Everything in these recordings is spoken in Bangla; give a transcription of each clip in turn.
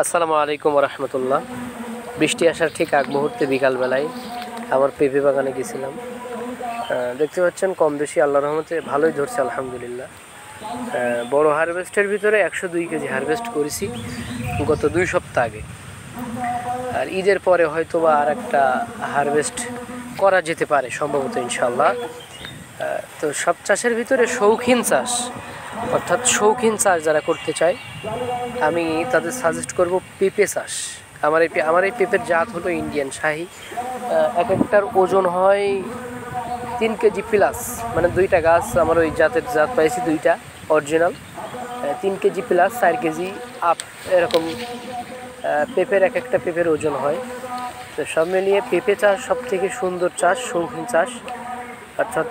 আসসালামু আলাইকুম রহমতুল্লাহ। বৃষ্টি আসার ঠিক আগ মুহূর্তে বিকালবেলায় আমার পেঁপে বাগানে গেছিলাম। দেখতে পাচ্ছেন কম বেশি আল্লাহর রহমতে ভালোই ধরছে আলহামদুলিল্লাহ। বড় হারভেস্টের ভিতরে 102 কেজি হারভেস্ট করেছি গত 2 সপ্তাহ আগে। আর ঈদের পরে হয়তো বা আর একটা হারভেস্ট করা যেতে পারে সম্ভবত ইনশাল্লাহ। তো সব চাষের ভিতরে শৌখিন চাষ, অর্থাৎ শৌখিন চাষ যারা করতে চায় আমি তাদের সাজেস্ট করব পেঁপে চাষ। আমার এই পেঁপের জাত হলো ইন্ডিয়ান শাহি। এক একটার ওজন হয় 3 কেজি প্লাস, মানে 2টা গাছ আমার ওই জাত পাইছি, 2টা original, 3 KG plus 4 KG up এরকম পেঁপের এক একটা পেঁপের ওজন হয়। তো সব মিলিয়ে পেঁপে চাষ সব থেকে সুন্দর চাষ, শৌখিন চাষ, অর্থাৎ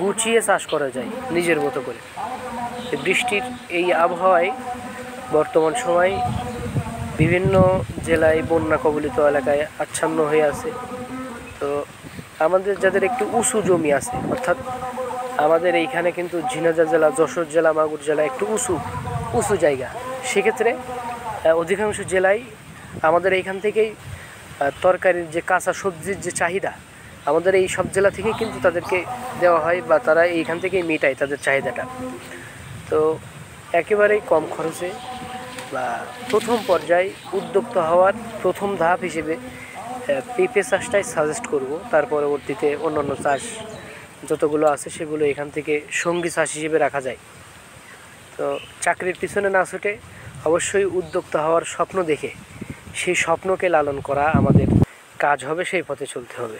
গুছিয়ে চাষ করা যায় নিজের মতো করে। বৃষ্টির এই আবহাওয়ায় বর্তমান সময় বিভিন্ন জেলায় বন্যা কবলিত এলাকায় আচ্ছন্ন হয়ে আছে। তো আমাদের যাদের একটু উঁচু জমি আছে, অর্থাৎ আমাদের এইখানে কিন্তু ঝিনাইদহ জেলা, যশোর জেলা, মাগুর জেলা একটু উঁচু জায়গা, সেক্ষেত্রে অধিকাংশ জেলায় আমাদের এইখান থেকেই তরকারির যে কাঁচা সবজির যে চাহিদা আমাদের এই সব জেলা থেকেই কিন্তু তাদেরকে দেওয়া হয়, বা তারা এইখান থেকেই মেটায় তাদের চাহিদাটা। তো একেবারেই কম খরচে বা প্রথম পর্যায়ে উদ্যোক্তা হওয়ার প্রথম ধাপ হিসেবে পেঁপে চাষটাই সাজেস্ট করব। তার পরবর্তীতে অন্যান্য চাষ যতগুলো আছে সেগুলো এখান থেকে সঙ্গী চাষ হিসেবে রাখা যায়। তো চাকরির পিছনে না ছুটে অবশ্যই উদ্যোক্তা হওয়ার স্বপ্ন দেখে সেই স্বপ্নকে লালন করা আমাদের কাজ হবে, সেই পথে চলতে হবে।